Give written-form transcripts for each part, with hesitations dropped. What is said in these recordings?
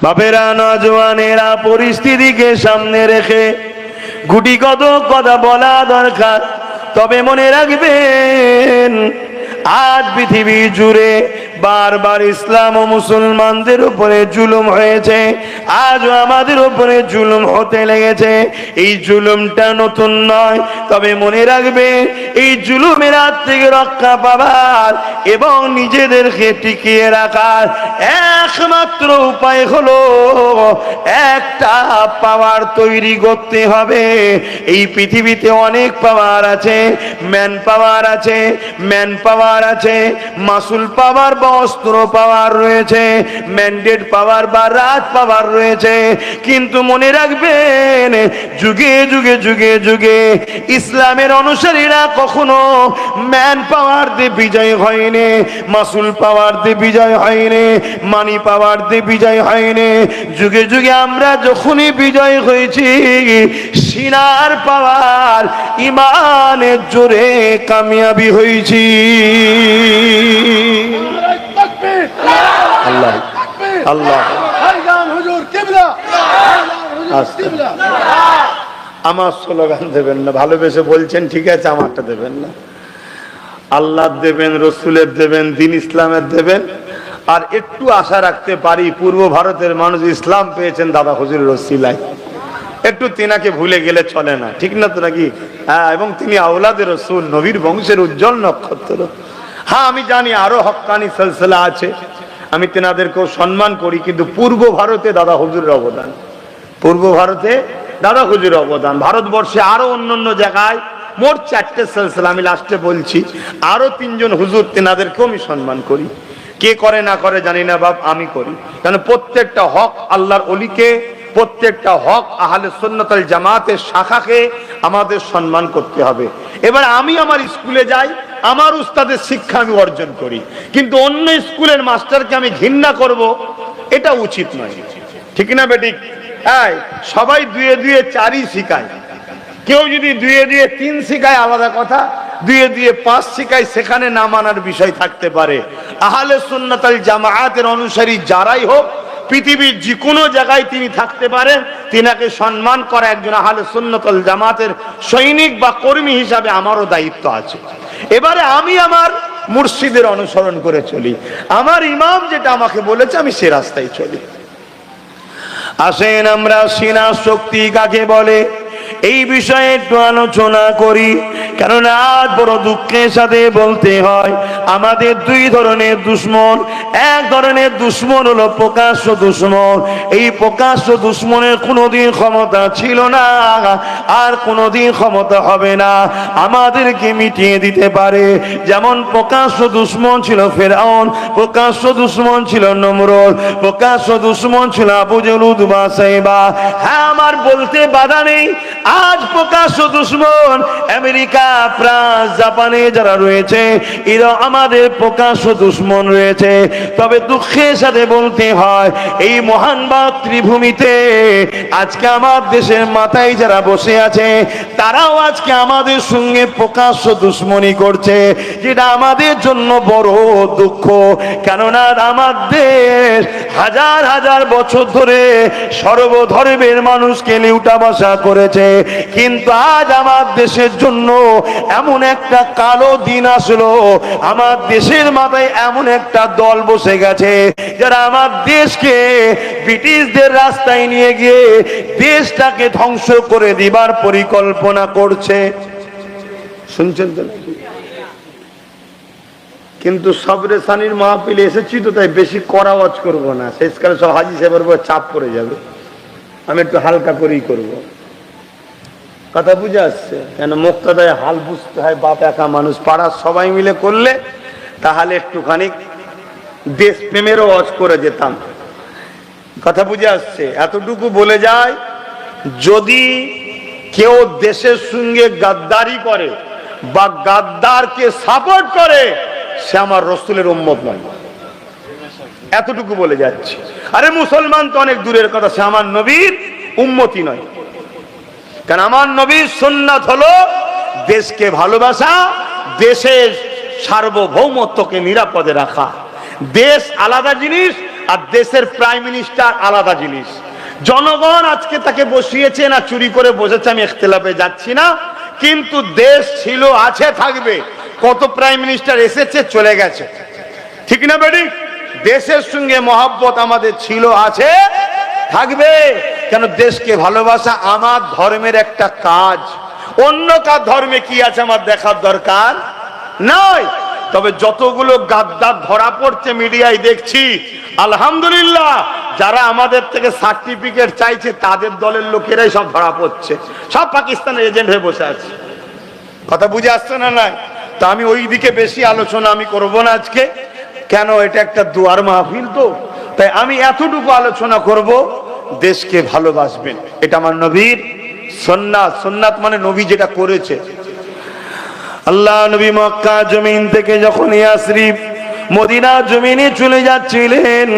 বাপেরা, নওজওয়ানেরা পরিস্থিতিকে সামনে রেখে গুটি কত কথা বলা দরকার। তবে মনে রাখবেন, আজ পৃথিবী জুড়ে বারবার ইসলাম ও মুসলমানদের উপরে জুলুম হয়েছে, আজও আমাদের উপরে জুলুম হতে লেগেছে। এই জুলুমটা নতুন নয়, তবে মনে রাখবে এই জুলুমের হাত থেকে রক্ষা পাবার এবং নিজেদেরকে টিকিয়ে রাখার একমাত্র উপায় হলো একটা পাওয়ার তৈরি করতে হবে। এই পৃথিবীতে অনেক পাওয়ার আছে, ম্যান পাওয়ার আছে, মাসুল পাওয়ার বা অস্ত্র পাওয়ার রয়েছে, ম্যান্ডেট পাওয়ার বা রাজ পাওয়ার রয়েছে। কিন্তু মনে রাখবেন, যুগে যুগে যুগে যুগে ইসলামের অনুসারীরা কখনো ম্যান পাওয়ার দিয়ে বিজয় হয়নি, মাসুল পাওয়ার দিয়ে বিজয় হয়নি, মানি পাওয়ার দিয়ে বিজয় হয়নি। যুগে যুগে আমরা যখনই বিজয় হয়েছি, সিনার পাওয়ার, ইমানের জোরে কামিয়াবি হয়েছি। আল্লাহ আল্লাহ, আমার স্লোগান দেবেন না, ভালোবেসে বলছেন ঠিক আছে, আমারটা দেবেন না। আল্লাহ দেবেন, রসুলের দেবেন, দিন ইসলামের দেবেন। আর একটু আশা রাখতে পারি, পূর্ব ভারতের মানুষ ইসলাম পেয়েছেন দাদা হুজুরের ওসিলায়। একটু তেনাকে ভুলে গেলে চলে না, ঠিক না তো নাকি? হ্যাঁ, এবং তিনি আওলাদে রসুল, নবীর বংশের উজ্জ্বল নক্ষত্র। হ্যাঁ, আমি জানি আরো হক্কানি সিলসিলা আছে, আমি তেনাদেরকেও সম্মান করি, কিন্তু পূর্ব ভারতে দাদা হুজুরের অবদান, পূর্ব ভারতে দাদা হুজুরের অবদান। ভারতবর্ষে আরো অন্যান্য জায়গায় মোট 4টে সিলসিলা, আমি লাস্টে বলছি, আরো 3 জন হুজুর, তেনাদেরকেও আমি সম্মান করি। কে করে না করে জানি না বাপ, আমি করি। কারণ প্রত্যেকটা হক আল্লাহর ওলিকে, প্রত্যেকটা হক আহলে সুন্নাত ওয়াল জামাতের শাখাকে আমাদের সম্মান করতে হবে। এবার আমি আমার স্কুলে যাই, আমার উস্তাদের শিক্ষা আমি অর্জন করি, কিন্তু অন্য স্কুলের মাস্টারকে আমি ঘৃণা করব, এটা উচিত নয়, ঠিক না বেঠিক? হ্যাঁ, সবাই 2 2 4ই শিখায়। কেউ যদি 2 2 3 শিখায় আলাদা কথা, 2 2 5 শিখায়, সেখানে না মানার বিষয় থাকতে পারে। আহলে সুন্নাত ওয়াল জামাতের অনুসারী যারাই হোক, পৃথিবীর যে কোনো জায়গায় তিনি থাকতে পারেন, তিনাকে সম্মান করা একজন আহলে সুন্নাত ওয়াল জামাতের সৈনিক বা কর্মী হিসাবে আমারও দায়িত্ব আছে। এবারে আমি আমার মুর্শিদের অনুসরণ করে চলি, আমার ইমাম যেটা আমাকে বলেছে আমি সে রাস্তায় চলি। আসেন আমরা সিনা শক্তি কাকে বলে এই বিষয়ে একটু আলোচনা করি। কেননা আজ বড় দুঃখের সাথে বলতে হয়, আমাদের 2 ধরনের দুশ্মন। এক ধরনের দুশ্মন হলো প্রকাশ্য দুশ্মন। এই প্রকাশ্য দুশ্মনের কোনোদিন ক্ষমতা ছিল না, আর কোনোদিন ক্ষমতা হবে না আমাদেরকে মিটিয়ে দিতে পারে। যেমন প্রকাশ্য দুশ্মন ছিল ফেরাউন, প্রকাশ্য দুশ্মন ছিল নমরুদ, প্রকাশ্য দুশ্মন ছিল আবু জেহেল, উতবা, সাইবা। হ্যাঁ, আমার বলতে বাধা নেই, আজ প্রকাশ্য দুশ্মন আমেরিকা, ফ্রান্স, জাপানে যারা রয়েছে, এরা আমাদের প্রকাশ্য দুশ্মন রয়েছে। তবে দুঃখের সাথে বলতে হয়, এই মহান মাতৃভূমিতে আজকে আমার দেশের মাথায় যারা বসে আছে, তারাও আজকে আমাদের সঙ্গে প্রকাশ্য দুশ্মনী করছে, যেটা আমাদের জন্য বড় দুঃখ। কেননা আমার দেশ হাজার হাজার বছর ধরে সর্বধর্মের মানুষকে লিউটাবাসা করেছে, কিন্তু আজ আমার দেশের জন্য এমন একটা কালো দিন আসলো, আমার দেশের মাথায় এমন একটা দল বসে গেছে, যারা আমার দেশকে ব্রিটিশদের রাস্তায় নিয়ে গিয়ে দেশটাকে ধ্বংস করে দিবার পরিকল্পনা করছে। শুনছেন তো? কিন্তু সবরে সানির মাহফিলে এসেছি তো, তাই বেশি কড়া ওয়াজ করবো না, শেষকালে সব হাজি সাহেবের উপর চাপ পড়ে যাবে, আমি একটু হালকা করেই করব। কথা বুঝে আসছে? কেন মুক্তাদায় হাল বুঝতে হয়, বাপ একা মানুষ, পাড়ার সবাই মিলে করলে তাহলে একটুখানি দেশ প্রেমেরও ওয়াজ করে যেতাম। কথা বুঝে আসছে? এতটুকু বলে যায়, যদি কেউ দেশের সঙ্গে গাদ্দারি করে বা গাদ্দারকে সাপোর্ট করে, সে আমার রসুলের উম্মত নয়। এতটুকু বলে যাচ্ছে। আরে মুসলমান তো অনেক দূরের কথা, সে আমার নবীর উম্মতি নয়। কারণ আমার নবীর সুন্নাত হলো দেশকে ভালোবাসা, দেশের সার্বভৌমত্বকে নিরাপদে রাখা। দেশ আলাদা জিনিস, আর দেশের প্রাইম মিনিস্টার আলাদা জিনিস। জনগণ আজকে তাকে বসিয়েছে না চুরি করে বসেছে, আমি ইখতিলাফে যাচ্ছি না, কিন্তু দেশ ছিল, আছে, থাকবে। কত প্রাইম মিনিস্টার এসেছে, চলে গেছে, ঠিক না বেটি? দেশের সঙ্গে মহব্বত আমাদের ছিল, আছে, থাকবে। কেন? দেশকে ভালোবাসা আমার ধর্মের একটা কাজ। অন্য কার ধর্মে কি আছে আমার দেখার দরকার নয়। তবে যতগুলো গাদ্দার ধরা পড়ছে মিডিয়ায় দেখছি, আলহামদুলিল্লাহ, যারা আমাদের থেকে সার্টিফিকেট চাইছে তাদের দলের লোকেরাই সব ধরা পড়ছে, সব পাকিস্তানের এজেন্ট হয়ে বসে আছে। কথা বুঝে আসছে না? নাই তা আমি ওই দিকে বেশি আলোচনা আমি করব না আজকে। কেন? এটা একটা দুয়ার মাহফিল, তো তাই আমি এতটুকু আলোচনা করব, দেশকে ভালোবাসবেন, এটা আমার নবীর সুন্নাত। সুন্নাত মানে নবী যেটা করেছে। আল্লাহ নবী মক্কা জমিন থেকে যখন ইয়াসরিব মদিনা জমিনে চলে যাচ্ছিলেন,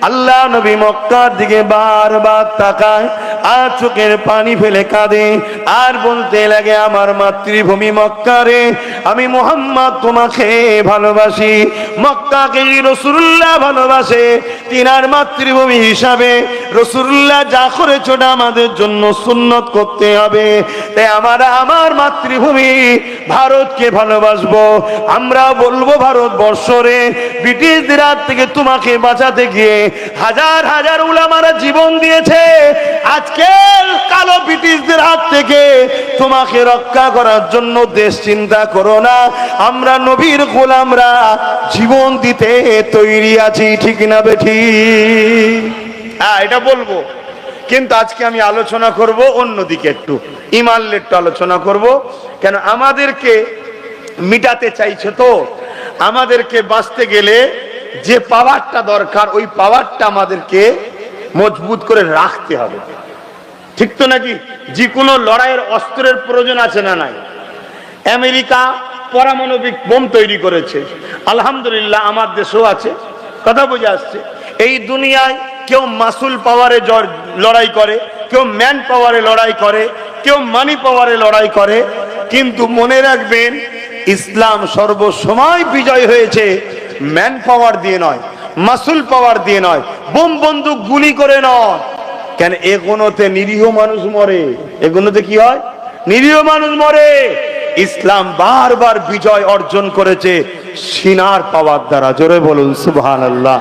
আল্লাহ নবী মক্কার দিকে বারবার তাকায় আর চোখের পানি ফেলে কাঁদে আর বলতে লাগে, আমার মাতৃভূমি মক্কা রে, আমি মুহাম্মদ তোমাকে ভালোবাসি। মক্কাকে রাসূলুল্লাহ ভালোবাসে, তিনার মাতৃভূমি হিসাবে রাসূলুল্লাহ যা করেছে ওটা আমাদের জন্য সুন্নত করতে হবে। তাই আমরা আমার মাতৃভূমি ভারতকে ভালোবাসবো। আমরা বলবো, ভারতবর্ষ রে, ব্রিটিশদের হাত থেকে তোমাকে বাঁচাতে গিয়ে হাজার হাজার উলামারা জীবন দিয়েছে। আজকের কালো ব্রিটিশদের হাত থেকে তোমাকে রক্ষা করার জন্য দেশ চিন্তা করো না, আমরা নবীর গোলামরা জীবন দিতে তৈরি আছি, ঠিক না বেঠি? হ্যাঁ, এটা বলবো। কিন্তু আজকে আমি আলোচনা করব অন্যদিকে, একটু ইমানলে একটু আলোচনা করব। কেন? আমাদেরকে মিটাতে চাইছে, তো আমাদেরকে বাঁচতে গেলে যে পাওয়ারটা দরকার, ওই পাওয়ারটা আমাদেরকে মজবুত করে রাখতে হবে, ঠিক তো নাকি? যে কোনো লড়াইয়ের অস্ত্রের প্রয়োজন আছে না নাই? আমেরিকা পারমাণবিক বোম তৈরি করেছে, আলহামদুলিল্লাহ আমার দেশেও আছে। কথা বুঝে আসছে? এই দুনিয়ায় কেউ মাসুল পাওয়ারে লড়াই করে, কেউ ম্যান পাওয়ারে লড়াই করে, কেউ মানি পাওয়ারে লড়াই করে, কিন্তু মনে রাখবেন, ইসলাম সর্বসময় বিজয় হয়েছে ম্যান পাওয়ার দিয়ে নয়, মাসুল পাওয়ার দিয়ে নয়, বোম বন্দুক গুলি করে নয়। কেন? এগুলোতে নিরীহ মানুষ মরে। এগুলোতে কি হয়? নিরীহ মানুষ মরে। ইসলাম বারবার বিজয় অর্জন করেছে সিনার পাওয়ার দ্বারা। জোরে বলুন সুবহানাল্লাহ।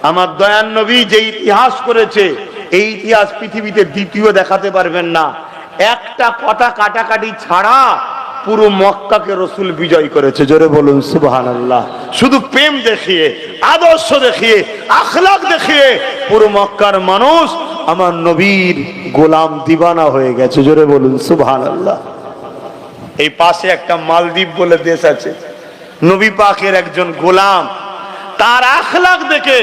আমার দয়ার নবী যে ইতিহাস করেছে, এই ইতিহাস পৃথিবীতে দ্বিতীয় দেখাতে পারবেন না। একটা কথা কাটাকাটি ছাড়া পুরো মক্কাকে রসুল বিজয় করেছে। জোরে বলুন সুবহানাল্লাহ। শুধু প্রেম দেখিয়ে, আদর্শ দেখিয়ে, আখলাক দেখিয়ে পুরো মক্কার মানুষ আমার নবীর গোলাম দিবানা হয়ে গেছে। জোরে বলুন সুবহানাল্লাহ। এই পাশে একটা মালদ্বীপ বলে দেশ আছে, নবী পাকের একজন গোলাম, তার আখলাক দেখে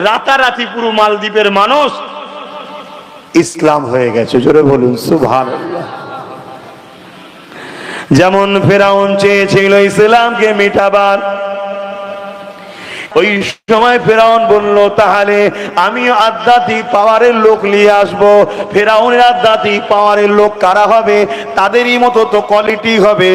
রাতারাতি পুরো মালদ্বীপের মানুষ ইসলাম হয়ে গেছে। জোরে বলুন সুবহানাল্লাহ। যেমন ফেরাউন চেয়েছিল ইসলামকে মিটাবার, ওই সময় ফেরাউন বলল, তাহলে আমিও আধ্যাত্মিক পাওয়ারের লোক নিয়ে আসবো। ফেরাউনের আধ্যাত্মিক পাওয়ারের লোক কারা হবে? তাদেরই মতো তো কোয়ালিটি হবে।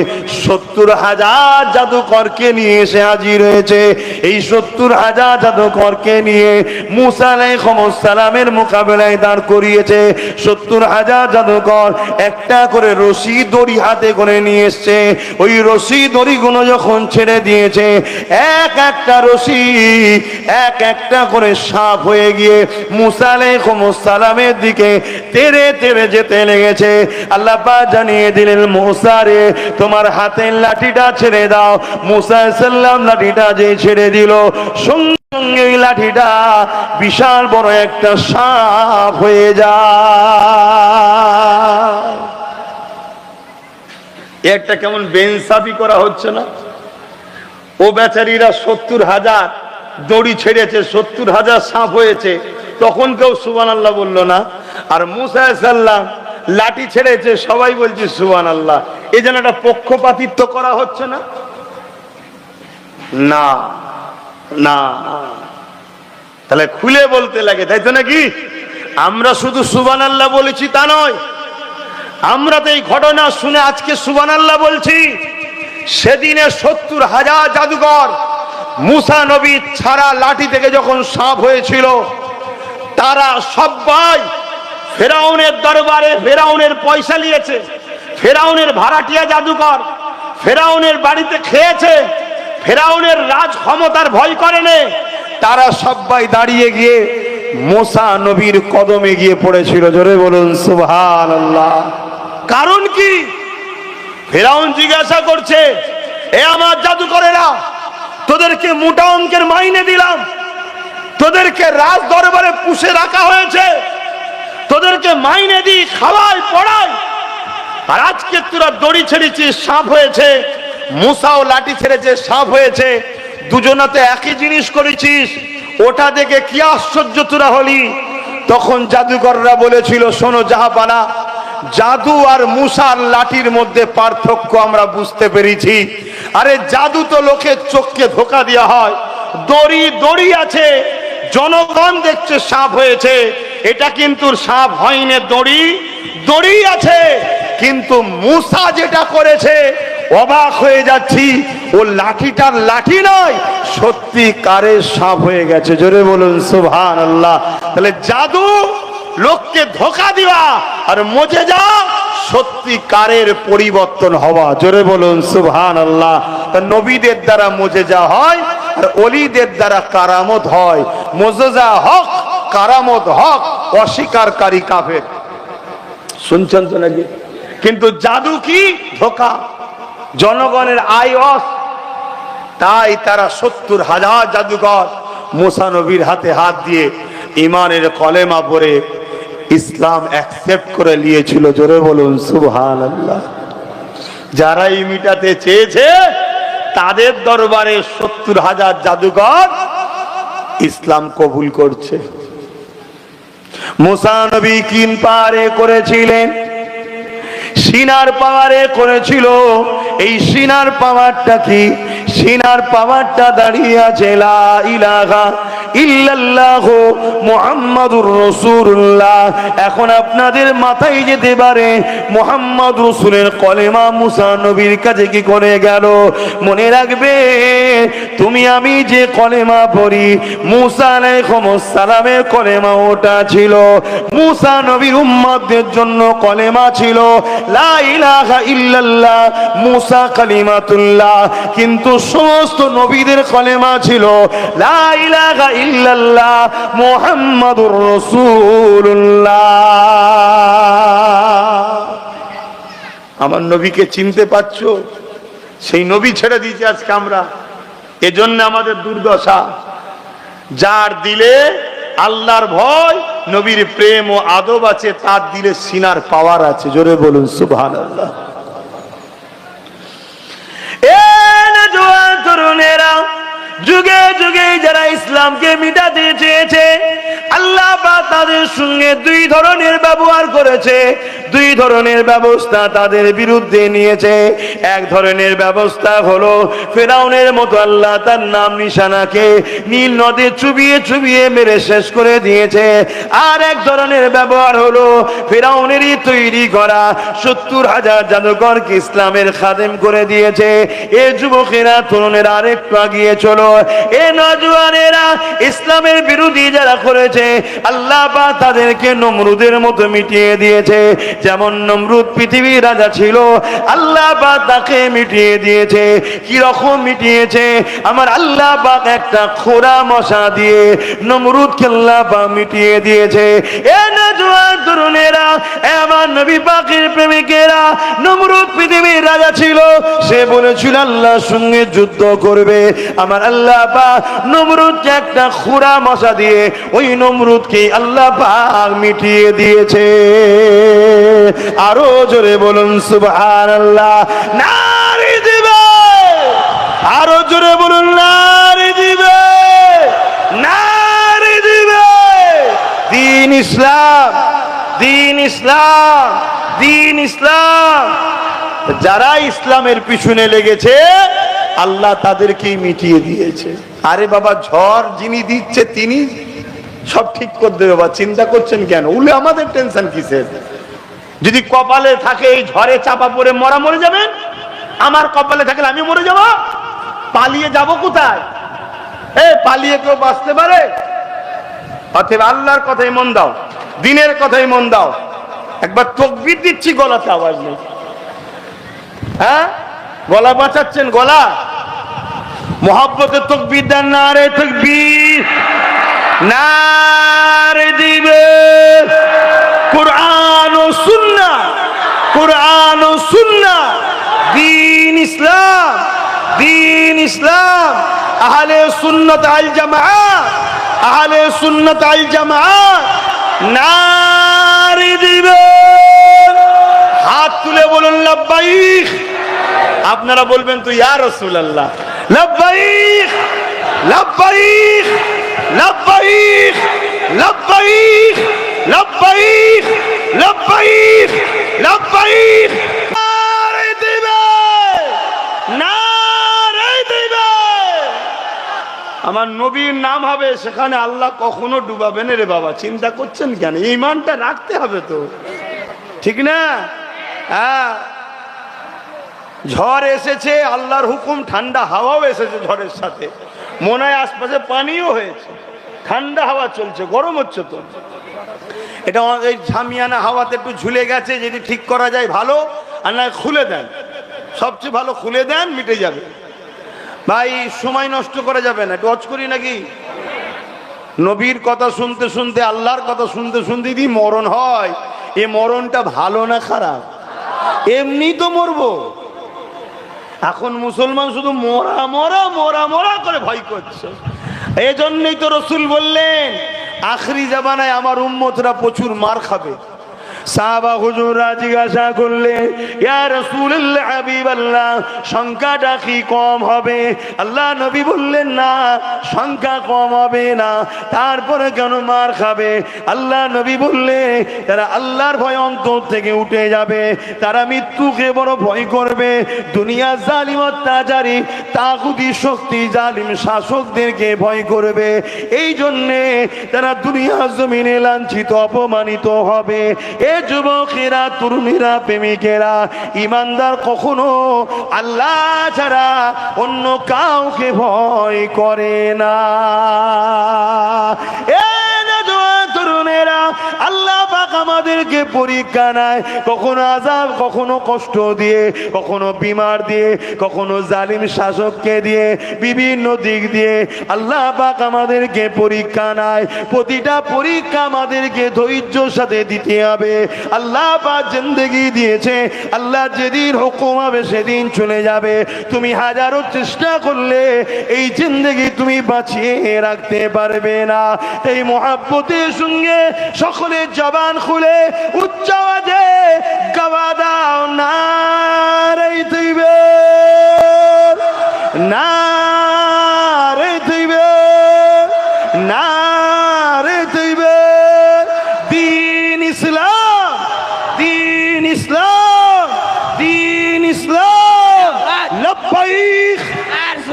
70,000 জাদুকরকে নিয়ে এসে হাজির হয়েছে। এই 70,000 জাদুকরকে নিয়ে মুসা আলাইহিস সালামের মোকাবেলায় দাঁড় করিয়েছে। 70,000 জাদুকর একটা করে রশি দড়ি হাতে করে নিয়ে এসছে। ওই রশি দড়িগুলো যখন ছেড়ে দিয়েছে, এক একটা রশি এক একটা করে সাপ হয়ে গিয়ে মুসা আলাইহিস সালামের দিকে তেড়ে তেড়ে যেতে লেগেছে। আল্লাহ পাক জানিয়ে দিলেন, মুসা রে, তোমার হাতের লাঠিটা ছেড়ে দাও। মুসা আলাইহিস সালাম লাঠিটা যে ছেড়ে দিল, সঙ্গে সঙ্গে এই লাঠিটা বিশাল বড় একটা সাপ হয়ে যায়। একটা কেমন বেইনসাফি করা হচ্ছে না? ও বেচারীরা 70,000 দড়ি ছেড়েছে, 70,000 সাপ হয়েছে, তখন কেউ সুবহানাল্লাহ বললো না। আর মুসা আলাইহিস সালাম লাঠি ছেড়েছে, সবাই বলছে সুবহানাল্লাহ। এই যেন একটা পক্ষপাতিত্ব করা হচ্ছে না? না না, তাহলে খুলে বলতে লাগে, তাই তো নাকি? আমরা শুধু সুবহানাল্লাহ বলেছি তা নয়, আমরা তো এই ঘটনা শুনে আজকে সুবহানাল্লাহ বলছি। সেদিনে 70,000 জাদুকর মুসা নবী ছাড়া লাঠি থেকে যখন সাপ হয়েছিল, তারা সবাই ফেরাউনের দরবারে ফেরাউনের পয়সা নিয়েছে, ফেরাউনের ভাড়াটিয়া জাদুকর ফেরাউনের বাড়িতে খেয়েছে, ফেরাউনের রাজ ক্ষমতার ভয় করেনি, তারা সবাই দাঁড়িয়ে গিয়ে মুসা নবীর কদমে গিয়ে পড়েছিল। জোরে বলুন সুবহানাল্লাহ। কারণ কি? ফেরাউন জিজ্ঞাসা করছে, এ আমার জাদুকরেরা, তোদেরকে মোটা অঙ্কের মাইনে দিলাম, তোদেরকে রাজ দরবারে পুষে রাখা হয়েছে, তোদেরকে মাইনে দিই, খাওয়াই, পড়াই, আর আজকে তোরা দড়ি ছেড়েছিস, সাপ হয়েছে, মুসাও লাঠি ছেড়েছে, সাপ হয়েছে, দুজনাতে একই জিনিস করেছিস, ওটা দেখে কি আশ্চর্য তোরা হলি? তখন জাদুকররা বলেছিল, শোনো জাহাপানা, জাদু আর মুসার লাঠির মধ্যে পার্থক্য আমরা বুঝতে পেরেছি। আরে জাদু তো লোকের চোখকে ধোকা দেওয়া হয়, দড়ি দড়ি আছে, জনগণ দেখছে সাপ হয়েছে, এটা কিন্তু সাপ হয়নি, দড়ি দড়ি আছে। কিন্তু মুসা যেটা করেছে, অবাক হয়ে যাচ্ছি, ও লাঠিটার লাঠি নয়, সত্যিকারের সাপ হয়ে গেছে। জোরে বলুন সুবহানাল্লাহ। তাহলে জাদু লোককে ধোকা দেওয়া, আর মুজিজা সত্যিকারের পরিবর্তন হওয়া। জোরে বলুন সুবহানাল্লাহ। তা নবীদের দ্বারা মুজিজা হয়, আর ওলিদের দ্বারা কারামত হয়। মুজিজা হক, কারামত হক, অস্বীকারী কাফের। শুনছেন তো নাকি? কিন্তু জাদু কি? ধোকা, জনগণের আয়স। তাই তারা 70,000 জাদুকর মুসা নবীর হাতে হাত দিয়ে ইমানের কলেমা পড়ে ইসলাম অ্যাকসেপ্ট করে নিয়েছিল। জোরে বলুন সুবহানাল্লাহ। যারাই মিটাতে চেয়েছে, তাদের দরবারে 70,000 জাদুকর ইসলাম কবুল করছে। মুসা নবী কিন পাহাড়ে করেছিলেন, সিনার পাহাড়ে করেছিল। এই সিনার পাহাড়টা কি? সিনার পাহাড়টা দাঁড়িয়ে আছে লা ইলাহা ইল্লাল্লাহু মুহাম্মাদুর রাসূলুল্লাহ। এখন আপনাদের মাথায় যেতে পারে, মুহাম্মদ রাসূলের কলেমা মুসা নবীর কাছে কি করে গেল? মনে রাখবে, তুমি আমি যে কলেমা পড়ি, মুসা আলাইহিস সালামের কলেমা ওটা ছিল। মুসা নবীর উম্মতদের জন্য কলেমা ছিল লা ইলাহা ইল্লাল্লাহ মুসা কালিমাতুল্লাহ। কিন্তু সমস্ত নবীদের কলেমা ছিল লা ইলাহা ইল্লাল্লাহ মুহাম্মাদুর রাসূলুল্লাহ। আমার নবীকে চিনতে পারছো? সেই নবী ছেড়ে দিয়েছি আজকে আমরা, এজন্য আমাদের দুর্দশা। যার দিলে আল্লাহর ভয়, নবীর প্রেম ও আদব আছে, তার দিলে সিনার পাওয়ার আছে। জোরে বলুন সুবহানাল্লাহ। তরুণেরা, যুগে যুগে যারা ইসলামকে মিটাতে চেয়েছে, আল্লাহ পাক তাদের সঙ্গে দুই ধরনের ব্যবহার করেছে, দুই ধরনের ব্যবস্থা তাদের বিরুদ্ধে নিয়েছে। এক ধরনের ব্যবস্থা হলো ফেরাউনের মতো আল্লাহ তার নাম নিশানাকে নীল নদে চুবিয়ে চুবিয়ে মেরে শেষ করে দিয়েছে। আর এক ধরনের ব্যবহার হলো ফেরাউনেরই তৈরি করা 70,000 জাদুকরকে ইসলামের খাদেম করে দিয়েছে। এ যুবকেরা, তরুণেরা, আরেকটু আগিয়ে চলো। এ নওজওয়ানেরা, ইসলামের বিরোধী যারা করেছে, আল্লাহ পাক তাদেরকে নমরুদের মতো মিটিয়ে দিয়েছে। যেমন নমরুদ পৃথিবীর রাজা ছিল, আল্লাহ পাক তাকে মিটিয়ে দিয়েছে। কি রকম মিটিয়েছে? আমার আল্লাহ পাক একটা খোরা মশা দিয়ে নমরুদকে আল্লাহ পাক মিটিয়ে দিয়েছে। এ নওজওয়ান তরুণেরা, আমার নবী পাকের প্রেমিকেরা, নমরুদ পৃথিবীর রাজা ছিল, সে বলেছিল আল্লাহর সঙ্গে যুদ্ধ করবে। আমার আল্লাহ পাক নমরুদকে একটা খোরা মশা দিয়ে ওই নমরুদকে আল্লাহ পাক মিটিয়ে দিয়েছে। আরো জোরে বলুন সুবহানাল্লাহ। নারে দিবে, আরো জোরে বলুন নারে দিবে, নারে দিবে। দ্বীন ইসলাম, দ্বীন ইসলাম, দ্বীন ইসলাম। যারা ইসলামের পিছনে লেগেছে, আল্লাহ তাদেরকেই মিটিয়ে দিয়েছে। আরে বাবা, ঝড় যিনি দিচ্ছে তিনি সব ঠিক করে দেবে। বাবা চিন্তা করছেন কেন? উলে আমাদের টেনশন কিসের? যদি কপালে থাকে এই ঝড়ে চাপা পড়ে মরে যাবেন, আমার কপালে থাকলে আমি মরে যাব, পালিয়ে যাব কোথায়? পালিয়ে কেউ বাঁচতে পারে? অতএব আল্লাহর কথাই মন দাও, দিনের কথাই মন দাও। একবার তাকবীর দিচ্ছি, গলাতে আওয়াজ নেই। হ্যাঁ, গলা বাঁচাচ্ছেন, গলা। মোহাব্বতের তাকবীর দেন, নারে তাকবীর, নারে দিবে। কুরআন ও সুন্নাহ, কুরআন ও সুন্নাহ, দ্বীন ইসলাম, দ্বীন ইসলাম। আহলে সুন্নাত আল জামাআত, আহলে সুন্নাত আল জামাআত নারে দিবে। হাত তুলে বলুন লাব্বাইক। আপনারা বলবেন তো ইয়া রাসূলুল্লাহ, লাব্বাইক লাব্বাইক লাব্বাইক লাব্বাইক লাব্বাইক লাব্বাইক লাব্বাইক। নারে দিবে, নারে দিবে। আমার নবীর নাম হবে, সেখানে আল্লাহ কখনো ডুবাবেন রে বাবা। চিন্তা করছেন কেন? ঈমানটা রাখতে হবে তো, ঠিক না? হ্যাঁ, ঝড় এসেছে, আল্লাহর হুকুম, ঠান্ডা হাওয়াও এসেছে ঝড়ের সাথে। মনে হয় আশপাশে পানিও হয়েছে, ঠান্ডা হাওয়া চলছে, গরম হচ্ছে তো। এটা এই ঝামিয়ানা হাওয়াতে একটু ঝুলে গেছে, যদি ঠিক করা যায় ভালো, আর না খুলে দেন, সবচেয়ে ভালো খুলে দেন, মিটে যাবে। ভাই সময় নষ্ট করা যাবে না, একটু অজ করি নাকি? নবীর কথা শুনতে শুনতে, আল্লাহর কথা শুনতে শুনতে যদি মরণ হয়, এ মরণটা ভালো না খারাপ? এমনি তো মরবো। এখন মুসলমান শুধু মরা মরা মরা মরা করে ভয় করছে। এই জন্যই তো রসুল বললেন, আখরি জামানায় আমার উম্মতরা প্রচুর মার খাবে। সাহাবা হুজুররা জিজ্ঞাসা করলেন, ইয়া রাসূলুল্লাহ, হাবিবাল্লাহ, সংখ্যাটা কি কম হবে? আল্লাহ নবী বললেন, না, সংখ্যা কম হবে না। তারপরে কেন মার খাবে? আল্লাহ নবী বললেন, তারা আল্লাহর ভয় অন্তর থেকে উঠে যাবে, তারা মৃত্যুকে বড় ভয় করবে, দুনিয়া জালিম অত্যাচারী তাগুতি শক্তি জালিম শাসকদেরকে ভয় করবে। এই জন্যে তারা দুনিয়া জমিনে লাঞ্ছিত অপমানিত হবে। যুবকেরা, তরুণীরা, প্রেমিকেরা, ইমানদার কখনো আল্লাহ ছাড়া অন্য কাউকে ভয় করে না। তরুণেরা, আল্লাহ পাক আমাদেরকে পরীক্ষা নেয়, কখনো আযাব, কখনো কষ্ট দিয়ে, কখনো বিমার দিয়ে, কখনো জালিম শাসককে দিয়ে, বিভিন্ন দিক দিয়ে আল্লাহ পাক আমাদেরকে পরীক্ষা নেয়। প্রতিটা পরীক্ষা আমাদেরকে ধৈর্যের সাথে দিতে হবে। আল্লাহ পাক জিন্দেগি দিয়েছে, আল্লাহ যেদিন হুকুম হবে সেদিন চলে যাবে। তুমি হাজারো চেষ্টা করলে এই জিন্দেগি তুমি বাঁচিয়ে রাখতে পারবে না। এই মুহাব্বতের সঙ্গে সকলে জবান খুলে উচ্চ আওয়াজে গাওয়া দাও, নারে তাকবীর, নারে তাকবীর, নারে তাকবীর। দ্বীন ইসলাম, দ্বীন ইসলাম, দ্বীন ইসলাম। লব্বাইক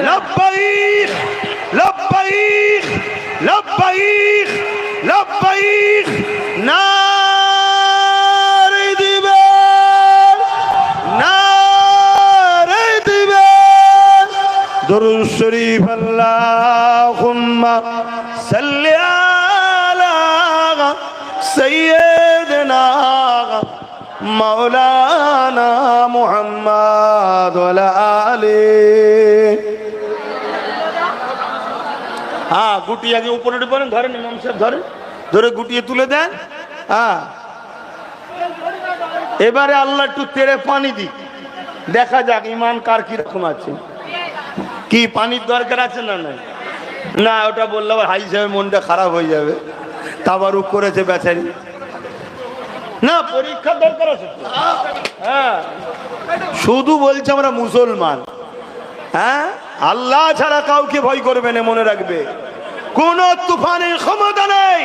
লব্বাইক লব্বাইক লব্বাইক লব্বাইক। নারে দিবেন, নারে দিবেন। দুরূদ শরীফ, আল্লাহুম্মা সাল্লি আলা সাইয়্যিদিনা মাওলানা মুহাম্মদ ওয়া আলা আলিহি। হ্যাঁ, গুটি আগে উপরে পড়েন, ধরেন ইমাম সাহেব, ধরেন, ধরে গুটিয়ে তুলে দেন। হ্যাঁ, এবারে আল্লাহ একটু তেড়ে পানি দিক, দেখা যাক ইমান কার কিরকম আছে। কি পানির দরকার আছে না? নাই না, ওটা বললে আবার হাই সাহেব মনটা খারাপ হয়ে যাবে, তাবারুক করেছে বেচারি। না, পরীক্ষার দরকার আছে। হ্যাঁ, শুধু বলছে আমরা মুসলমান। হ্যাঁ, আল্লাহ ছাড়া কাউকে ভয় করবে না, মনে রাখবে। কোন তুফানের ক্ষমতা নেই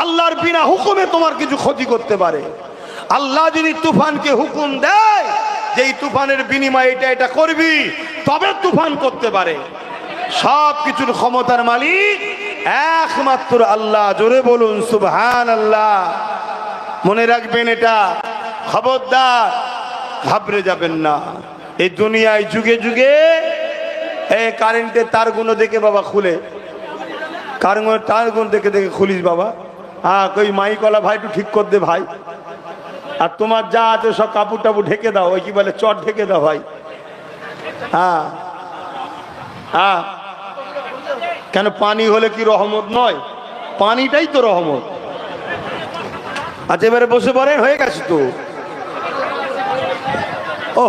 আল্লাহর বিনা হুকুমে তোমার কিছু ক্ষতি করতে পারে। আল্লাহ যদি তুফানকে হুকুম দেয় যে এই তুফানের বিনিময়ে এটা এটা করবি, তবে তুফান করতে পারে। সব কিছুর ক্ষমতার মালিক একমাত্র আল্লাহ। জোরে বলুন সুবহানাল্লাহ। মনে রাখবেন এটা, খবরদার ঘাবড়ে যাবেন না। এই দুনিয়ায় যুগে যুগে এই কারেন্টের তারগুলো দেখে বাবা খুলে, তারগুলো দেখে দেখে খুলিস বাবা। হ্যাঁ, কই মাইকলা ভাই একটু ঠিক কর দে ভাই। আর তোমার যা আছে সব কাপড় টাপুর ঢেকে দাও, ওই কি বলে চট ঢেকে দাও ভাই। হ্যাঁ হ্যাঁ, কেন পানি হলে কি রহমত নয়? পানিটাই তো রহমত। আচ্ছা এবারে বসে পড়েন, হয়ে গেছে তো। ও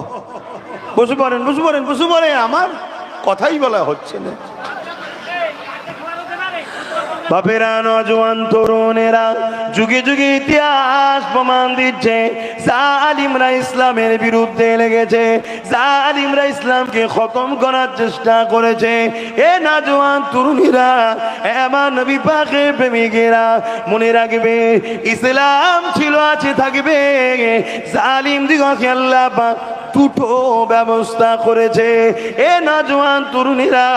বসে পড়েন, বসে পড়েন, বসে পড়েন, আমার কথাই বলা হচ্ছে না। বাপেরা, নজওয়ান তরুণেরা, যুগে যুগে ইতিহাস প্রমাণ দিচ্ছে জালিমরা ইসলামের বিরুদ্ধে লেগেছে, জালিমরা ইসলামকে খতম করার চেষ্টা করেছে। এ নজওয়ান তরুণীরা, আমার নবী পাকের প্রেমিকেরা, মনে রাখবে ইসলাম ছিল, আছে, থাকবে। জালিম দিগকে আল্লাহ পাক দুটো ব্যবস্থা করেছে। এ নজওয়ান তরুণীরা,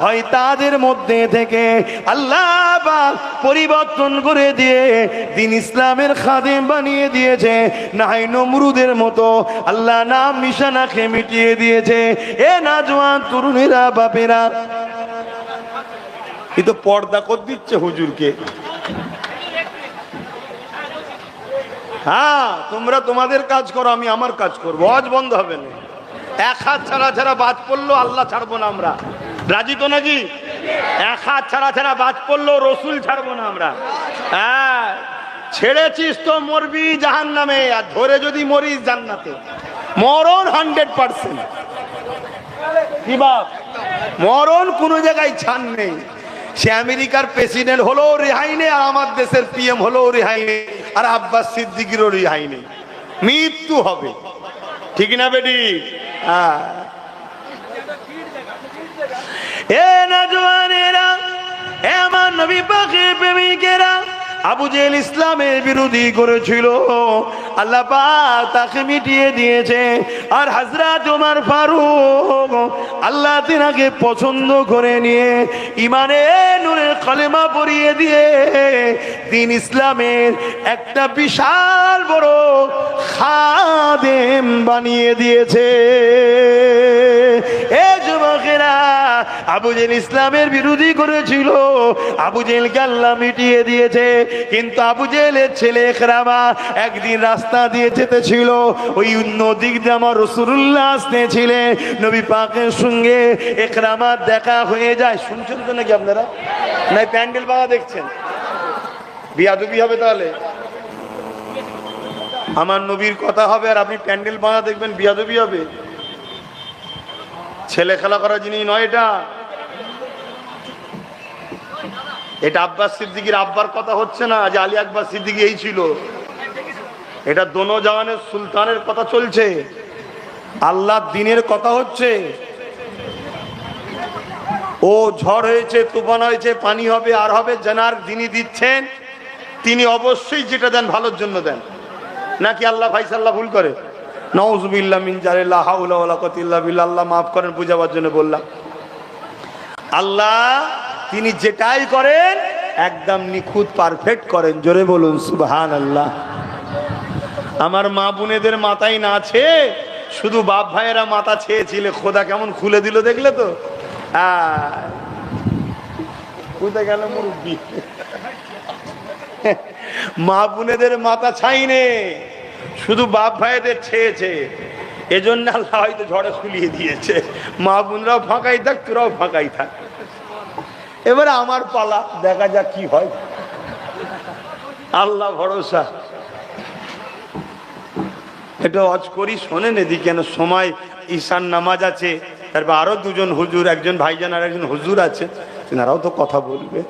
হয় তাদের মধ্যে থেকে আল্লাহ পাক পরিবর্তন করে দিয়ে দিন ইসলামের খাদেম বানিয়ে দিয়েছে, নাই নমরুদের মতো আল্লাহ নাম নিশানাকে মিটিয়ে দিয়েছে। এ নজওয়ান তরুণীরা, বাপেরা, এ তো পর্দা করে দিচ্ছে হুজুরকে। হ্যাঁ, তোমরা তোমাদের কাজ করো, আমি আমার কাজ করবো, আজ বন্ধ হবে না। এক হাত ছাড়া ছাড়া বাদ পড়লো আল্লাহ ছাড়বো না আমরা, রাজি তো নাকি? এক হাত ছাড়া ছাড়া বাদ পড়লো রসুল ছাড়বো না আমরা। হ্যাঁ, ছেড়েছিস তো মরবি জাহান্নামে, আর ধরে যদি মরিস জান্নাতে। মরণ 100%। কি বাপ, মরণ কোনো জায়গায় ছাড় নেই। সে আমেরিকার প্রেসিডেন্ট হলেও রেহাই নেই, আর আমার দেশের পিএম হলেও রেহাই নেই, আর আব্বাস সিদ্দিকিরও রেহাই নেই। মৃত্যু হবে, ঠিক না বেটি? হ্যাঁ। এ নজওয়ানেরা, এ আমার নবী পাকের প্রেমিকেরা, আবু জেহেল ইসলামের বিরোধী করেছিল, আল্লাহ পাক তাকে মিটিয়ে দিয়েছে। আর হযরত ওমর ফারুক, আল্লাহ তিনাকে পছন্দ করে নিয়ে ইমানে নূরের কালেমা পরিয়ে দিয়ে দিন ইসলামের একটা বিশাল বড় খাদেম বানিয়ে দিয়েছে। এ যুবকেরা, আবু জেহেল ইসলামের বিরোধী করেছিল, আবু জেহেলকে আল্লাহ মিটিয়ে দিয়েছে। কিন্তু আবু জেহেলের ছেলে ইকরামা একদিন রাস্তা দিয়ে যেতেছিল, ওই নদী দিয়ে আমার রাসূলুল্লাহ আসতেছিলেন, নবী পাকের সঙ্গে ইকরামার দেখা হয়ে যায়। শুনছেন তো নাকি আপনারা? নাই প্যান্ডেল বাঁধা দেখছেন? বিয়াদবি হবে তাহলে। আমার নবীর কথা হবে আর আপনি প্যান্ডেল বাঁধা দেখবেন, বিয়াদবি হবে। ছেলে খেলা করার জিনিস নয় এটা। এটা আব্বাস সিদ্দিকীর আব্বার কথা হচ্ছে না যে আলী আকবর সিদ্দিকী এই ছিল। এটা দোনো জাহানের সুলতানের কথা চলছে, আল্লাহর দ্বীনের কথা হচ্ছে। ও ঝড় হয়েছে, তুফান হয়েছে, পানি হবে আর হবে, জানার যিনি দিচ্ছেন তিনি অবশ্যই যেটা দেন ভালোর জন্য দেন, নাকি আল্লাহ ফাইসাল্লাহ ভুল করে? নাউযুবিল্লাহ মিন যালিক, লা হাওলা ওয়ালা কুওয়াতা ইল্লা বিল্লাহ। আল্লাহ মাফ করেন, বুঝাবার জন্য বললাম। আল্লাহ তিনি যেটাই করেন একদম নিখুঁত পারফেক্ট করেন। জোরে বলুন সুবহানাল্লাহ। আমার মা বোনেদের মাথায় না আছে, শুধু বাপ ভাইয়েরা মাথা ছেয়েছিল, খোদা কেমন খুলে দিল দেখলে তো? কোথায় গেল মুরব্বি? মা বোনেদের মাথা ছাইনে, শুধু বাপ ভাইদের ছেয়েছে। এজন্য আল্লাহ হয়তো ঝড়ে খুলিয়ে দিয়েছে। মা বোনরাও ফাঁকাই থাক, তোরাও ফাঁকাই থাক। এবারে আমার পালা, দেখা যাক কি হয়। আল্লাহ ভরসা। এটা অজ করি, শোনেন এদিকে, কেন সময় ঈশান নামাজ আছে, তারপর আরো দুজন হুজুর, একজন ভাইজান আর একজন হুজুর আছে, তেনারাও তো কথা বলবে।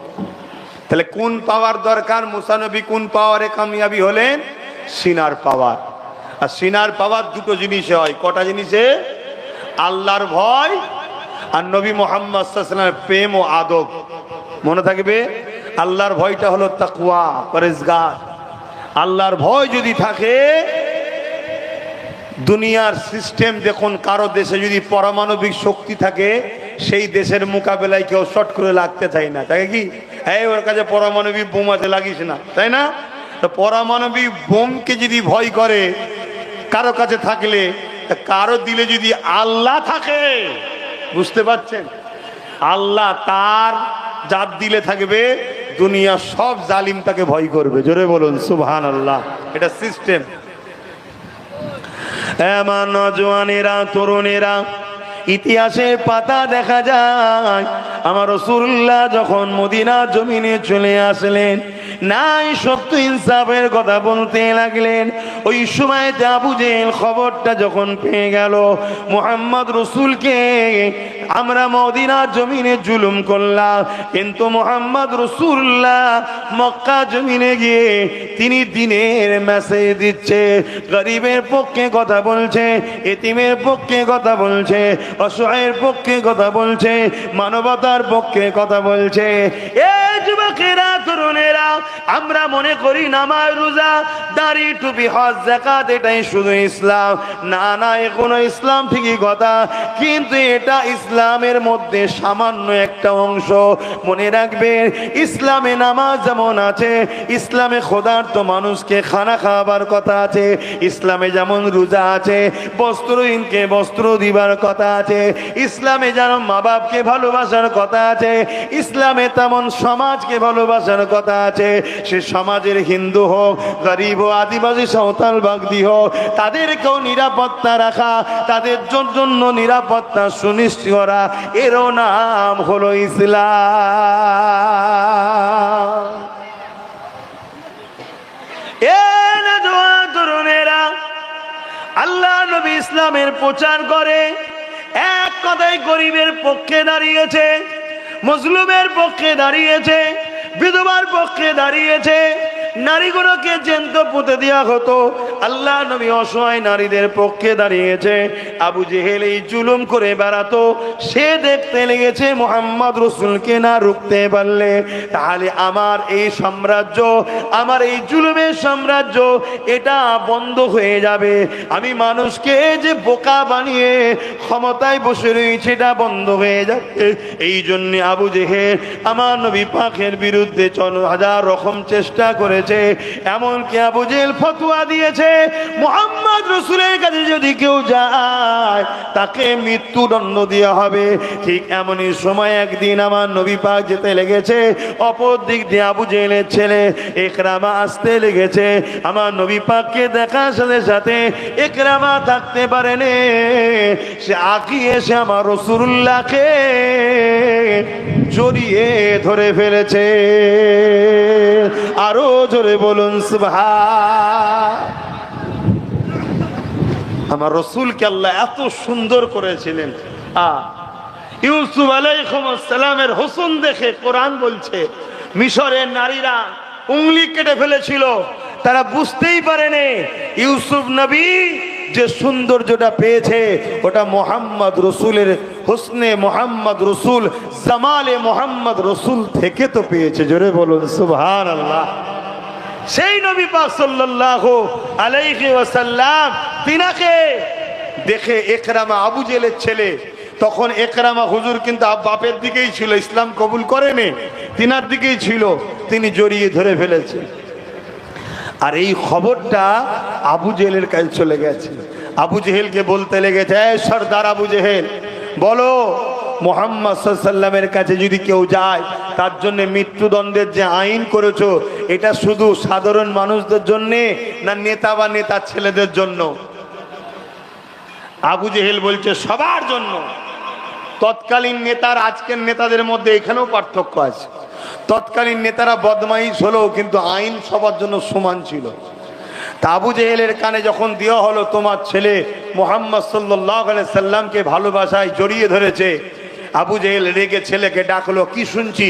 তাহলে কোন পাওয়ার দরকার? মুসা নবী কোন পাওয়ারে কামিয়াবি হলেন? সিনার পাওয়ার। আর সিনার পাওয়ার দুটো জিনিসে হয়। কটা জিনিসে? আল্লাহর ভয় আর নবী মুহাম্মদ সাল্লাল্লাহু আলাইহি ওয়াসাল্লামের প্রেম ও আদব। মনে থাকবে, আল্লাহর ভয়টা হলো তাকওয়া, পরহেজগার। আল্লাহর ভয় যদি থাকে, দুনিয়ার সিস্টেম দেখুন, কারো দেশে যদি পারমাণবিক শক্তি থাকে, সেই দেশের মোকাবেলায় কেউ শর্ট করে লাগতে চায় না, তাকে কি এই ওর কাছে পারমাণবিক বোম আছে, লাগিস না, তাই না? তো পারমাণবিক বোমকে যদি ভয় করে কারো কাছে থাকলে, কারো দিলে যদি আল্লাহ থাকে, বুঝতে পারছেন? আল্লাহ তার জাত দিলে থাকবে, দুনিয়া সব জালিম তাকে ভয় করবে। জোরে বলুন সুবহানাল্লাহ। এটা সিস্টেম। আমার নওজওয়ানেরা, তরুণেরা, ইতিহাসের পাতা দেখা যায় আমার রাসূলুল্লাহ যখন মদিনার জমিনে চলে আসলেন, নাই সত্য ইনসাফের কথা বলতে লাগলেন। ওই সময় আবু জেহেল খবরটা যখন পেয়ে গেল মুহাম্মদ রাসূলকে আমরা মদিনার জমিনে জুলুম করলাম, কিন্তু মুহাম্মদ রাসূলুল্লাহ মক্কা জমিনে গিয়ে তিনি দ্বীনের মেসেজ দিচ্ছে, গরিবের পক্ষে কথা বলছে, এতিমের পক্ষে কথা বলছে, অসহায়ের পক্ষে কথা বলছে, মানবতার পক্ষে কথা বলছে। এ যুবকেরা, তরুণেরা, আমরা মনে করি নামাজ, রোজা, দাড়ি, টুপি, হজ, যাকাত এটাই শুধু ইসলাম। না না, এখনো ইসলাম ঠিকই কথা, কিন্তু এটা ইসলামের মধ্যে সামান্য একটা অংশ। মনে রাখবেন, ইসলামে নামাজ যেমন আছে, ইসলামে ক্ষুধার্ত মানুষকে খানা খাওয়াবার কথা আছে, ইসলামে যেমন রোজা আছে, বস্ত্রহীনকে বস্ত্র দিবার কথা আছে, ইসলামে যেমন মা বাপকে ভালোবাসার কথা আছে, ইসলামে তেমন সমাজকে ভালোবাসার কথা আছে। সে সমাজের হিন্দু হোক, গরিব হোক, আদিবাসী, সাঁওতাল, বাগদি হোক, তাদেরকেও নিরাপত্তা রাখা, তাদের জন্য নিরাপত্তা সুনিশ্চিত করা, এরও নাম হলো ইসলাম। তরুণেরা, আল্লাহ নবী ইসলামের প্রচার করে, এক কথায় গরিবের পক্ষে দাঁড়িয়েছে, মজলুমের পক্ষে দাঁড়িয়েছে, বিধবার পক্ষে দাঁড়িয়েছে। নারীগুলোকে জ্যান্ত পুঁতে দেওয়া হতো, আল্লাহ নবী অসহায় নারীদের পক্ষে দাঁড়িয়েছে। আবু জেহেল এই জুলুম করে বেড়াতো, সে দেখতে লেগেছে মুহাম্মদ রাসূলকে না রুখতে পারলে তাহলে আমার এই সাম্রাজ্য, আমার এই জুলুমের সাম্রাজ্য, এটা বন্ধ হয়ে যাবে। আমি মানুষকে যে বোকা বানিয়ে ক্ষমতায় বসে রয়েছে, এটা বন্ধ হয়ে যাবে। এই জন্য আবু জেহেল আমার নবী পাকের বিরুদ্ধে হাজার রকম চেষ্টা করে, এমনকি আবু জেহেল ফতোয়া দিয়েছে মুহাম্মদ রাসূলের কাছে যদি কেউ যায় তাকে মৃত্যুদণ্ড দেওয়া হবে। ঠিক এমনই সময় একদিন আমার নবী পাক যেতে লেগেছে, অপর দিক দিয়ে আবু জেহেলের ছেলে ইকরামা আসতে লেগেছে। আমার নবী পাককে দেখার সাথে সাথে ইকরামা থাকতে পারেনি, সে আগিয়ে এসে আমার রাসূলুল্লাহকে জড়িয়ে ধরে ফেলেছে। আরো জোরে বলুন সুবহান। আমার রাসূলকে আল্লাহ এত সুন্দর করেছিলেন। ইউসুফ আলাইহিস সালামের হোসন দেখে কোরআন বলছে মিশরের নারীরা উংলি কেটে ফেলেছিল, তারা বুঝতেই পারেনি ইউসুফ নবী যে সৌন্দর্যটা পেয়েছে ওটা মুহাম্মদ রাসূলের হোসনে মুহাম্মদ রাসূল, জামালে মুহাম্মদ রাসূল থেকে তো পেয়েছে। জোরে বলুন সুবহানাল্লাহ। সেই নবী পাক সাল্লাল্লাহু আলাইহি ওয়াসাল্লাম তিনাকে দেখে ইকরামা আবু জেহেলের ছেলে, তখন ইকরামা হুজুর কিন্তু বাপের দিকেই ছিল, ইসলাম কবুল করেনি, তিনার দিকেই ছিল, তিনি জড়িয়ে ধরে ফেলেছে। আর এই খবরটা আবু জেহেলের কাছে চলে গেছে। আবু জেহেলকে বলতে লেগেছে, সর্দার আবু জেহেল, বলো মুহাম্মদ সাল্লাল্লাহু আলাইহি ওয়াসাল্লামের কাছে যদি কেউ যায় তার জন্য মৃত্যুদণ্ডের যে আইন করেছো এটা শুধু সাধারণ মানুষদের জন্য না নেতা বা নেতার ছেলেদের জন্য? আবু জেহেল বলছে সবার জন্য। তৎকালীন নেতার আজকের নেতাদের মধ্যে এখানেও পার্থক্য আছে। তৎকালীন নেতারা বদমাইশ হলেও কিন্তু আইন সবার জন্য সমান ছিল। তা আবু জেহেলের কানে যখন দেওয়া হলো তোমার ছেলে মুহাম্মদ সাল্লাল্লাহু আলাইহি সাল্লামকে ভালোবাসায় জড়িয়ে ধরেছে, আবু জেহেল রেগে ছেলেকে ডাকলো, কি শুনছি?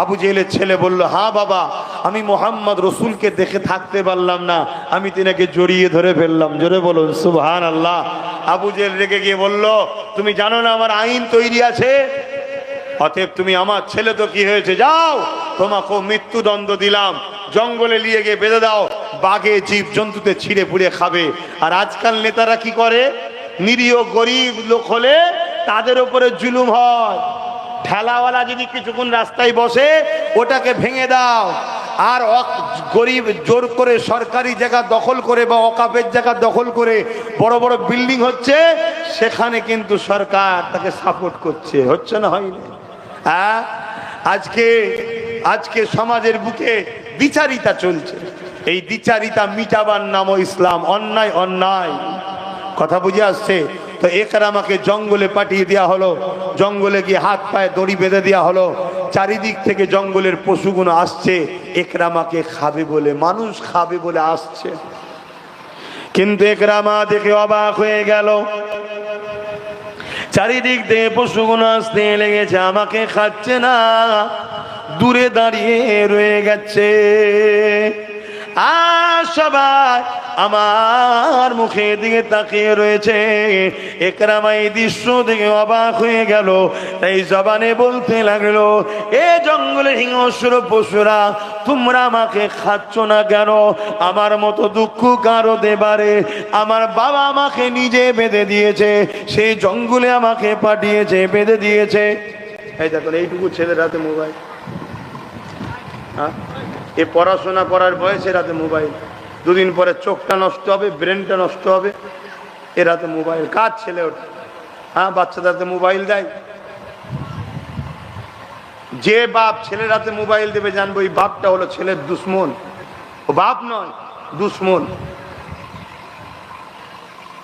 আবু জেহেলের ছেলে বলল, হ্যাঁ বাবা, আমি মুহাম্মদ রাসূলকে দেখে থাকতে পারলাম না, আমি তিনাকে জড়িয়ে ধরে ফেললাম। জোরে বলুন সুবহানাল্লাহ। আবু জেহেল রেগে গিয়ে বলল, তুমি জানো না আমার আইন তৈরি আছে? অতএব তুমি আমার ছেলে তো কি হয়েছে, যাও তোমাকে মৃত্যুদণ্ড দিলাম, জঙ্গলে নিয়ে গিয়ে বেঁধে দাও, বাঘে জীব জন্তুতে ছিঁড়ে পুড়ে খাবে। আর আজকাল নেতারা কি করে, নিরীহ গরিব লোক হলে তাদের উপরে জুলুম হয়। ঠেলাওয়ালা যদি কিছুক্ষণ রাস্তায় বসে ওটাকে ভেঙে দাও, আর গরিব জোর করে সরকারি জায়গা দখল করে বা ওয়াকফের জায়গা দখল করে বড় বড় বিল্ডিং হচ্ছে, সেখানে কিন্তু সরকার তাকে সাপোর্ট করছে, হচ্ছে না, হয়নি? হ্যাঁ, আজকে আজকে সমাজের বুকে দ্বিচারিতা চলছে। এই দ্বিচারিতা মিটাবার নামও ইসলাম। অন্যায় অন্যায়, কথা বুঝে আসছে তো? একরামাকে জঙ্গলে পাঠিয়ে দেওয়া হলো, জঙ্গলে গিয়ে হাত পায়ে দড়ি বেঁধে দেওয়া হলো। চারিদিক থেকে জঙ্গলের পশুগুলো আসছে একরামাকে খাবে বলে, মানুষ খাবে বলে আসছে। কিন্তু একরামা দেখে অবাক হয়ে গেল, চারিদিক থেকে পশুগুলো আসতে লেগেছে, আমাকে খাচ্ছে না, দূরে দাঁড়িয়ে রয়ে গেছে। আর সবাই আমার মুখের দিকে তাকিয়ে রয়েছে। একরামা এই দৃশ্য দেখে অবাক হয়ে গেল, তাই জবানে বলতে লাগলো, এ জঙ্গলে হিংস্র পশুরা, তোমরা আমাকে খাচ্ছ না কেন? আমার মতো দুঃখ কারো দেবারে? আমার বাবা আমাকে নিজে বেঁধে দিয়েছে, সেই জঙ্গলে আমাকে পাঠিয়েছে, বেঁধে দিয়েছে। এই দেখুন, এইটুকু ছেলের হাতে মোবাইল। হ্যাঁ, এ পড়াশোনা করার বয়সে রাতে মোবাইল, দুদিন পরে চোখটা নষ্ট হবে, ব্রেনটা নষ্ট হবে, এ রাতে মোবাইল। কার ছেলে ওটা? হ্যাঁ, বাচ্চাদের মোবাইল দেয়। যে বাপ ছেলের হাতে মোবাইল দেবে, জানবো এই বাপটা হলো ছেলের দুশ্মন। ও বাপ নয়, দুশ্মন।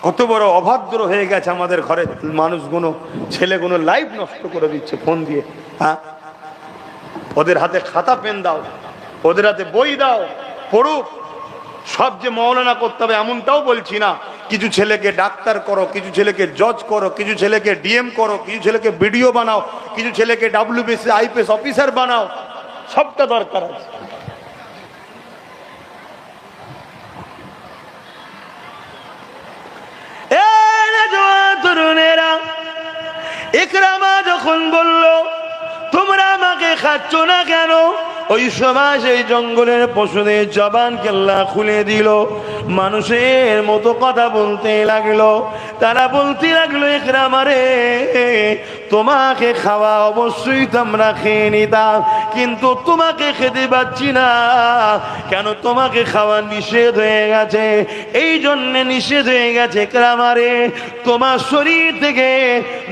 কত বড় অভদ্র হয়ে গেছে আমাদের ঘরে মানুষগুলো, ছেলেগুলো লাইফ নষ্ট করে দিচ্ছে ফোন দিয়ে। হ্যাঁ, ওদের হাতে খাতা পেন দাও, ওদের হাতে বই দাও, পড়ুক। সব যে মৌলানা করতে হবে এমনটাও বলছি না। কিছু ছেলেকে ডাক্তার করো, কিছু ছেলেকে জজ করো, কিছু ছেলেকে ডিএম করো, কিছু ছেলেকে বিডিও বানাও, কিছু ছেলেকে ডাব্লিউবিসি আইপিএস অফিসার বানাও, সবটা দরকার আছে। তরুণেরা, ইকরামা যখন বলল তোমরা আমাকে খাচ্ছ না কেন, ওই সময় সেই জঙ্গলের পশুদের জবান কেল্লা খুলে দিল, মানুষের মতো কথা বলতে লাগলো। তারা বলতে লাগলো, ইকরামা রে, তোমাকে খাওয়া অবশ্যই তোমরা খেয়ে নিতাম, কিন্তু তোমাকে খেতে পাচ্ছি না। কেন? তোমাকে খাওয়া নিষেধ হয়ে গেছে। এই জন্যে নিষেধ হয়ে গেছে ইকরামা রে, তোমার শরীর থেকে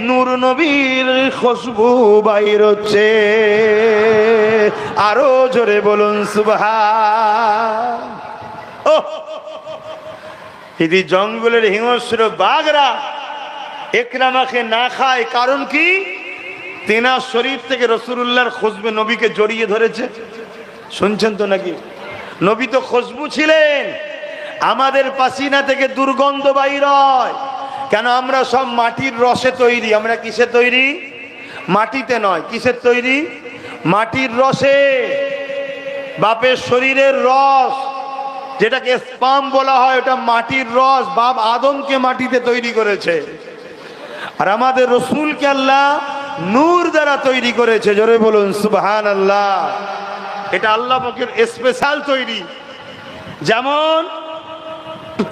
নূর নবীর খুশবু বাইর হচ্ছে। আরো জোরে বলুন সুবহান। ও, যদি জঙ্গলের হিংস্র বাঘরা একরামাকে না খায়, কারণ কি? তেনার শরীর থেকে রাসূলুল্লাহর খুশবু নবীকে জড়িয়ে ধরেছে। শুনছেন তো নাকি? নবী তো খুশবু ছিলেন। আমাদের পাসিনা থেকে দুর্গন্ধ বাইর হয় কেন? আমরা সব মাটির রসে তৈরি। আমরা কিসে তৈরি? মাটিতে নয়। কিসের তৈরি? মাটির রসে। বাপের শরীরের রস, যেটাকে স্পাম বলা হয়, ওটা মাটির রস। বাপ আদমকে মাটিতে তৈরি করেছে, আর আমাদের রসুলকে আল্লাহ নূর দ্বারা তৈরি করেছে। জোরে বলুন সুবহানাল্লাহ। এটা আল্লাহ পাকের স্পেশাল তৈরি। যেমন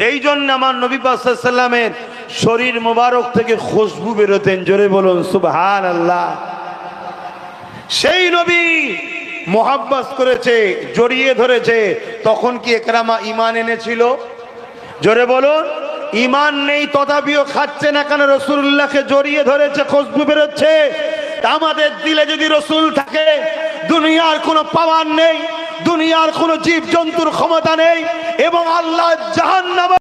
এই জন্য আমার নবী পাক সাল্লাল্লাহু আলাইহি ওয়াসাল্লামের শরীর মোবারক থেকে খুশবু বেরোতেন। জোরে বলুন সুবহানাল্লাহ। সেই নবী মোহাব্বত করেছে, জড়িয়ে ধরেছে। তখন কি একরামা ঈমান এনেছিল? জোরে বলুন। ঈমান নেই, তথাপিও খাচ্ছে না কেন? রাসূলুল্লাহকে জড়িয়ে ধরেছে, খুশবু বেরোচ্ছে। আমাদের দিলে যদি রাসূল থাকে, দুনিয়ার কোনো পাওয়ার নেই, দুনিয়ার কোনো জীব জন্তুর ক্ষমতা নেই, এবং আল্লাহ জাহান্নাম